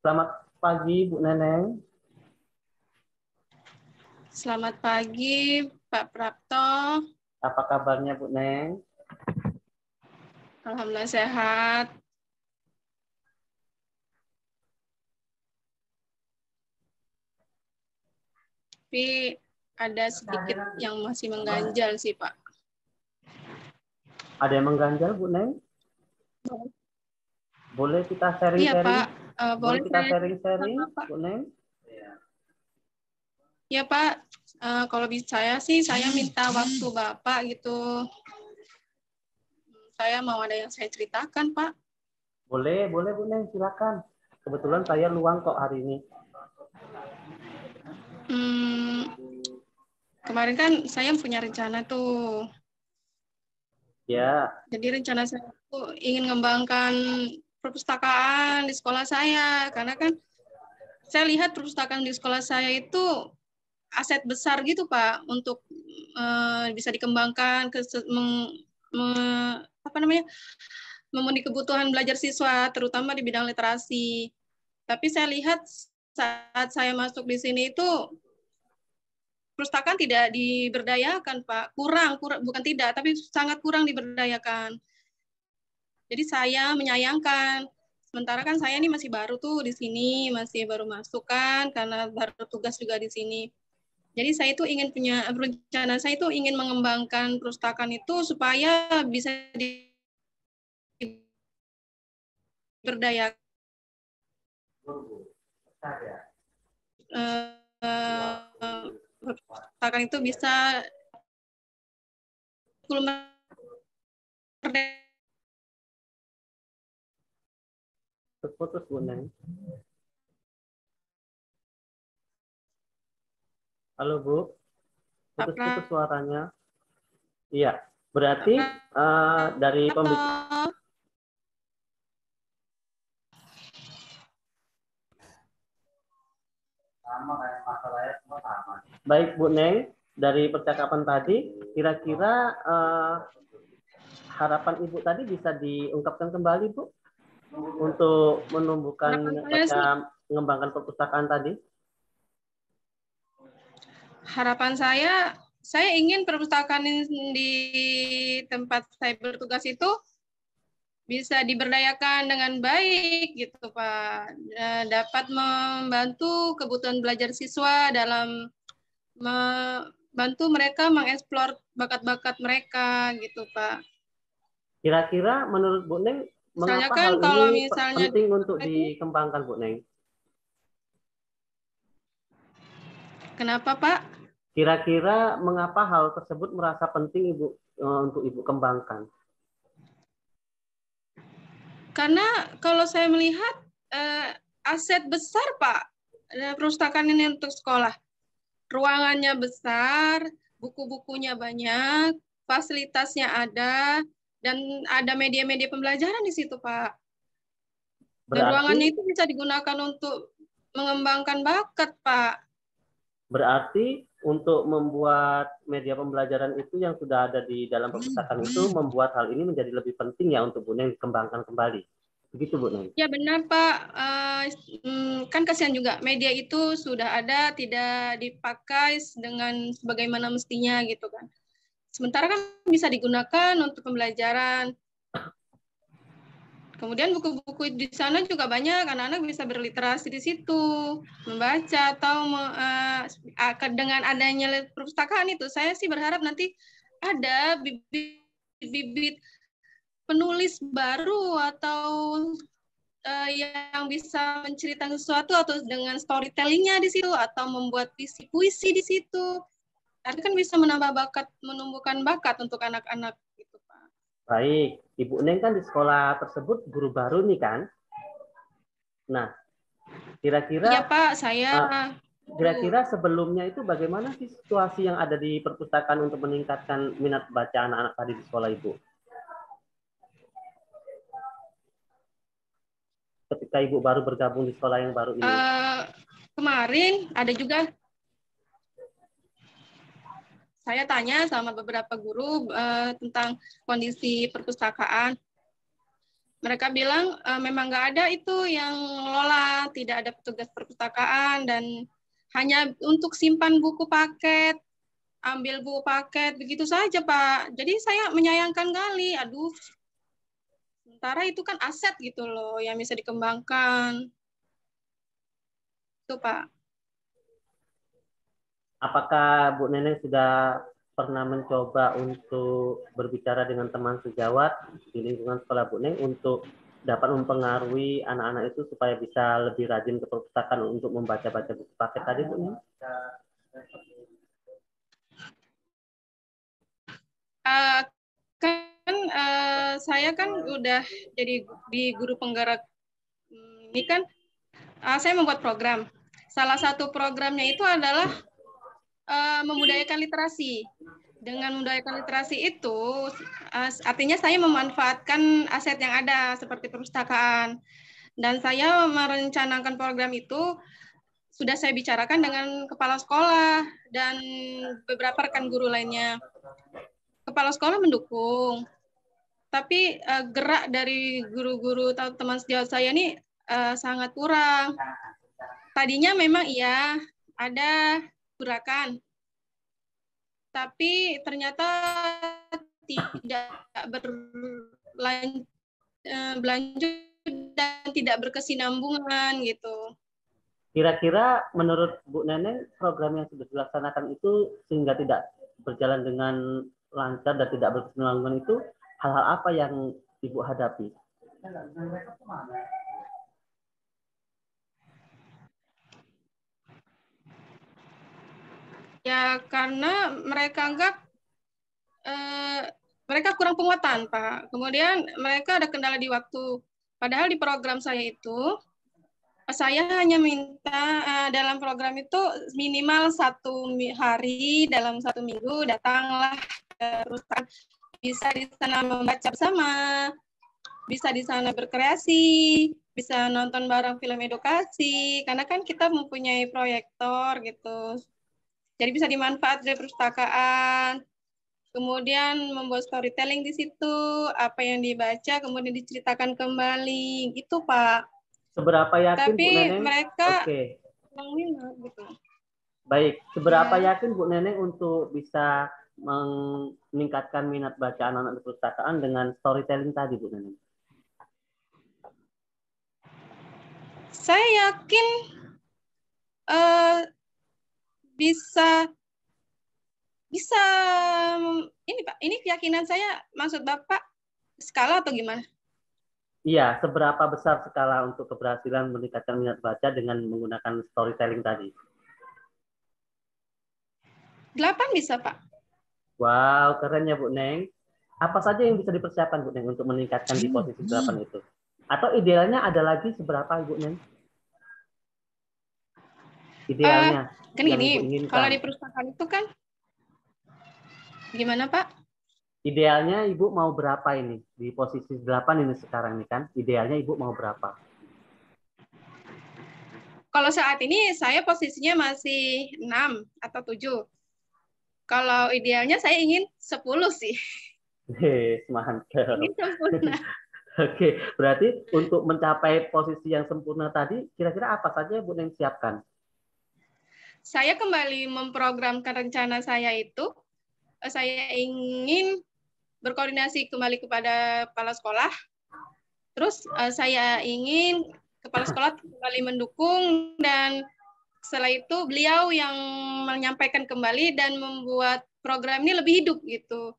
Selamat pagi, Bu Neneng. Selamat pagi, Pak Prapto. Apa kabarnya, Bu Neng? Alhamdulillah sehat. Tapi ada sedikit yang masih mengganjal sih, Pak. Ada yang mengganjal, Bu Neng? Boleh kita Iya, sharing-sharing? Pak. Boleh Boleh kita saya sharing-sharing, sama Pak? Bu Neng? Ya, Pak. Kalau saya sih, saya minta waktu Bapak gitu. Saya mau ada yang saya ceritakan, Pak. Boleh, Bu Neng, silakan. Kebetulan saya luang kok hari ini. Kemarin kan saya punya rencana tuh. Ya, Jadi rencana saya tuh ingin mengembangkan perpustakaan di sekolah saya. Karena kan saya lihat perpustakaan di sekolah saya itu aset besar gitu Pak untuk bisa dikembangkan ke apa namanya memenuhi kebutuhan belajar siswa terutama di bidang literasi. Tapi saya lihat saat saya masuk di sini itu perpustakaan tidak diberdayakan Pak, kurang bukan tidak tapi sangat kurang diberdayakan. Jadi saya menyayangkan. Sementara kan saya ini masih baru tuh di sini, masih baru masuk kan karena baru tugas juga di sini. Jadi saya itu ingin punya rencana, saya itu ingin mengembangkan perpustakaan itu supaya bisa diberdayakan, perpustakaan itu bisa merdeka. terputus, Bu Neng. Halo, Bu. Putus-putus suaranya. Iya, berarti dari pembicaraan. Baik, Bu Neng, dari percakapan tadi, kira-kira harapan Ibu tadi bisa diungkapkan kembali, Bu, untuk menumbuhkan macam mengembangkan perpustakaan tadi? Harapan saya ingin perpustakaan di tempat saya bertugas itu bisa diberdayakan dengan baik gitu Pak, dapat membantu kebutuhan belajar siswa dalam membantu mereka mengeksplor bakat-bakat mereka gitu Pak. Kira-kira menurut Bu Neng, Misalnya mengapa kan hal kalau ini misalnya penting untuk itu, dikembangkan, Bu Neng? kenapa Pak? Kira-kira mengapa hal tersebut merasa penting Ibu untuk Ibu kembangkan? Karena kalau saya melihat aset besar Pak, perpustakaan ini untuk sekolah. Ruangannya besar, buku-bukunya banyak, fasilitasnya ada, dan ada media-media pembelajaran di situ, Pak. Dan ruangannya Berarti itu bisa digunakan untuk mengembangkan bakat, Pak. berarti untuk membuat media pembelajaran itu yang sudah ada di dalam perpustakaan itu membuat hal ini menjadi lebih penting ya untuk Bu Neng dikembangkan kembali. Begitu, Bu Neng? Ya benar, Pak. Kan kasihan juga media itu sudah ada, tidak dipakai dengan sebagaimana mestinya gitu kan. Sementara kan bisa digunakan untuk pembelajaran. Kemudian buku-buku di sana juga banyak, anak-anak bisa berliterasi di situ, membaca atau dengan adanya perpustakaan itu, saya sih berharap nanti ada bibit-bibit penulis baru atau yang bisa menceritakan sesuatu atau dengan storytellingnya di situ atau membuat puisi di situ. Itu kan bisa menambah bakat, menumbuhkan bakat untuk anak-anak gitu, Pak. Baik, Ibu Neng kan di sekolah tersebut guru baru nih kan? Nah, Iya, kira-kira Pak, saya kira-kira sebelumnya itu bagaimana sih situasi yang ada di perpustakaan untuk meningkatkan minat baca anak-anak tadi di sekolah Ibu? Ketika Ibu baru bergabung di sekolah yang baru ini. Kemarin ada juga saya tanya sama beberapa guru tentang kondisi perpustakaan. Mereka bilang memang nggak ada itu yang ngelola, tidak ada petugas perpustakaan, dan hanya untuk simpan buku paket, ambil buku paket, begitu saja, Pak. Jadi saya menyayangkan kali, aduh, sementara itu kan aset gitu loh, yang bisa dikembangkan. Itu, Pak. Apakah Bu Neneng sudah pernah mencoba untuk berbicara dengan teman sejawat di lingkungan sekolah Bu Neng untuk dapat mempengaruhi anak-anak itu supaya bisa lebih rajin ke perpustakaan untuk membaca-baca buku paket tadi, Bu Neng? Kan saya kan udah jadi di guru penggerak ini kan, saya membuat program. Salah satu programnya itu adalah membudayakan literasi. Dengan membudayakan literasi itu, artinya saya memanfaatkan aset yang ada seperti perpustakaan. Dan saya merencanakan program itu sudah saya bicarakan dengan kepala sekolah dan beberapa rekan guru lainnya. Kepala sekolah mendukung, tapi gerak dari guru-guru atau teman sejawat saya ini sangat kurang. Tadinya memang iya ada gerakan, tapi ternyata tidak berlanjut dan tidak berkesinambungan gitu. Kira-kira menurut Bu Neneng program yang sudah dilaksanakan itu sehingga tidak berjalan dengan lancar dan tidak berkesinambungan itu hal-hal apa yang Ibu hadapi? Ya karena mereka kurang penguatan, Pak. Kemudian mereka ada kendala di waktu. Padahal di program saya itu, saya hanya minta dalam program itu minimal 1 hari dalam 1 minggu datanglah perusahaan, bisa di sana membaca bersama, bisa di sana berkreasi, bisa nonton bareng film edukasi, karena kan kita mempunyai proyektor gitu. Jadi bisa dimanfaat dari perpustakaan. Kemudian membuat storytelling di situ, apa yang dibaca kemudian diceritakan kembali, gitu Pak. Seberapa yakin Bu Tapi Neneng? mereka Oke. minat gitu. Baik, seberapa Ya. yakin Bu Neneng untuk bisa meningkatkan minat baca anak-anak di perpustakaan dengan storytelling tadi, Bu Neneng? Saya yakin bisa ini Pak, ini keyakinan saya, maksud Bapak skala atau gimana? Iya, seberapa besar skala untuk keberhasilan meningkatkan minat baca dengan menggunakan storytelling tadi? 8 bisa Pak. Wow, keren ya Bu Neng. Apa saja yang bisa dipersiapkan Bu Neng untuk meningkatkan di posisi 8 itu? Atau idealnya ada lagi seberapa Bu Neng? Idealnya Kan yang Ibu gini, kalau inginkan. di perpustakaan itu kan gimana Pak? Idealnya Ibu mau berapa ini? Di posisi 8 ini sekarang nih kan. Idealnya Ibu mau berapa? Kalau saat ini saya posisinya masih 6 atau 7. Kalau idealnya saya ingin 10 sih. Mantap. Ingin sempurna. Oke, berarti untuk mencapai posisi yang sempurna tadi, kira-kira apa saja Bu Neng siapkan? Saya kembali memprogramkan rencana saya itu, saya ingin berkoordinasi kembali kepada kepala sekolah. Terus saya ingin kepala sekolah kembali mendukung, dan setelah itu beliau yang menyampaikan kembali dan membuat program ini lebih hidup gitu.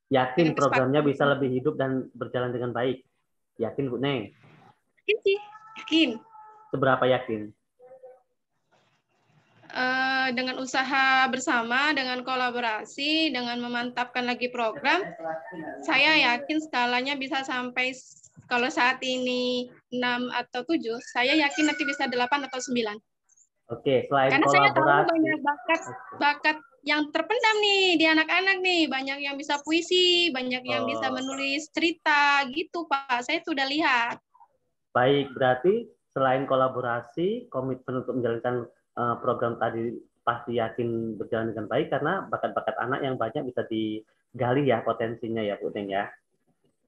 Yakin Dengan programnya kesepakatan. bisa lebih hidup dan berjalan dengan baik? Yakin Bu Neng? Yakin sih, yakin. Seberapa yakin? Dengan usaha bersama, dengan kolaborasi, dengan memantapkan lagi program, saya yakin skalanya bisa sampai, kalau saat ini 6 atau 7, saya yakin nanti bisa 8 atau 9. Oke, selain Karena saya tahu kolaborasi. banyak bakat yang terpendam nih di anak-anak nih, banyak yang bisa puisi, banyak yang bisa menulis cerita gitu Pak, saya sudah lihat. Baik, berarti selain kolaborasi, komitmen untuk menjalankan program tadi pasti yakin berjalan dengan baik karena bakat-bakat anak yang banyak bisa digali ya potensinya ya Bu Neng ya.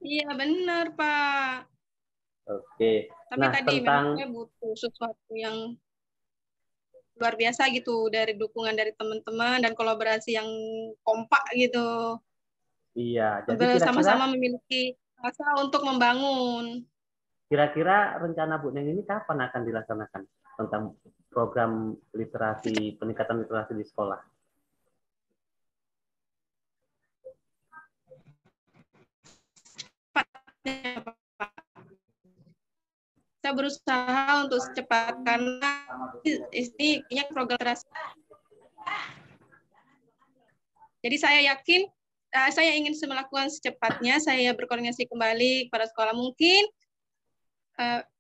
Iya benar Pak. Oke. Tapi Nah, tadi memang tentang saya butuh sesuatu yang luar biasa gitu dari dukungan dari teman-teman dan kolaborasi yang kompak gitu. iya, jadi Bersama-sama kira-kira memiliki asa untuk membangun. kira-kira rencana Bu Neng ini kapan akan dilaksanakan tentang program literasi, peningkatan literasi di sekolah? Saya berusaha untuk secepat karena ini program terasa. Jadi saya yakin saya ingin melakukan secepatnya. Saya berkoordinasi kembali kepada sekolah mungkin.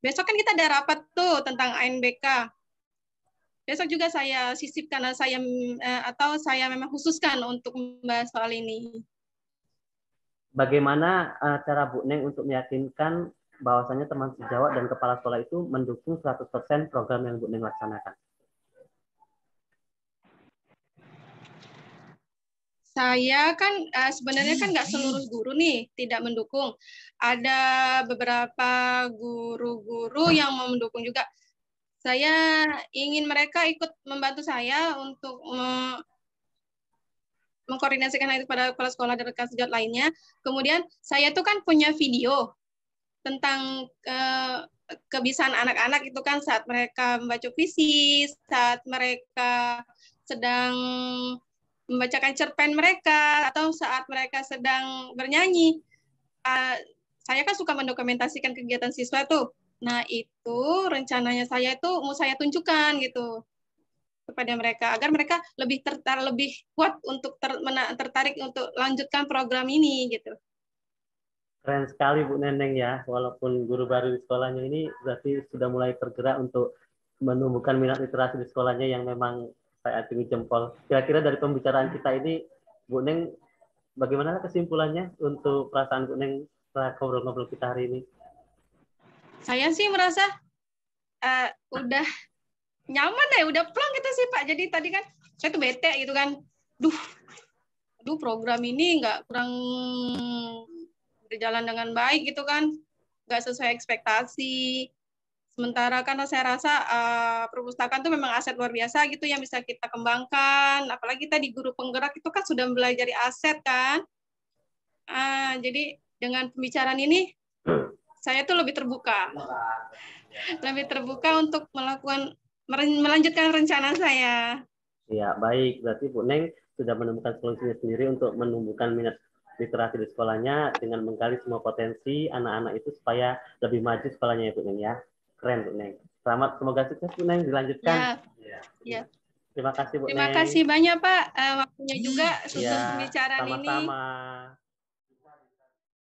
Besok kan kita ada rapat tuh tentang ANBK. Besok juga saya sisipkan atau saya memang khususkan untuk membahas soal ini. Bagaimana cara Bu Neng untuk meyakinkan bahwasanya teman sejawat dan kepala sekolah itu mendukung 100% program yang Bu Neng laksanakan? Saya kan sebenarnya kan nggak seluruh guru nih tidak mendukung. Ada beberapa guru-guru yang mau mendukung juga. Saya ingin mereka ikut membantu saya untuk mengkoordinasikan itu pada kepala sekolah dan rekan sejawat lainnya. Kemudian saya tuh kan punya video tentang kebiasaan anak-anak itu kan saat mereka membaca puisi, saat mereka sedang membacakan cerpen mereka, atau saat mereka sedang bernyanyi. Saya kan suka mendokumentasikan kegiatan siswa tuh. Nah, itu rencananya saya itu mau saya tunjukkan gitu kepada mereka agar mereka lebih lebih kuat untuk tertarik untuk lanjutkan program ini gitu. Keren sekali Bu Neneng ya, walaupun guru baru di sekolahnya ini berarti sudah mulai tergerak untuk menumbuhkan minat literasi di sekolahnya yang memang saya acungi jempol. Kira-kira dari pembicaraan kita ini, Bu Neng, bagaimana kesimpulannya untuk perasaan Bu Neng setelah ngobrol-ngobrol kita hari ini? Saya sih merasa udah nyaman ya, udah plong gitu sih Pak. Jadi tadi kan saya tuh bete gitu kan. Duh program ini nggak kurang berjalan dengan baik gitu kan. Nggak sesuai ekspektasi. Sementara karena saya rasa perpustakaan itu memang aset luar biasa gitu yang bisa kita kembangkan. Apalagi tadi guru penggerak itu kan sudah belajar aset kan. Jadi dengan pembicaraan ini saya tuh lebih terbuka. Lebih terbuka untuk melanjutkan rencana saya. Ya, baik. Berarti Bu Neng sudah menemukan solusinya sendiri untuk menumbuhkan minat literasi di sekolahnya dengan menggali semua potensi anak-anak itu supaya lebih maju sekolahnya ya Bu Neng ya. Keren Bu Neng. Selamat, semoga sukses Bu Neng, dilanjutkan. Ya. Terima kasih Bu Terima Neng. kasih banyak Pak waktunya juga untuk Ya, pembicaraan ini. sama-sama.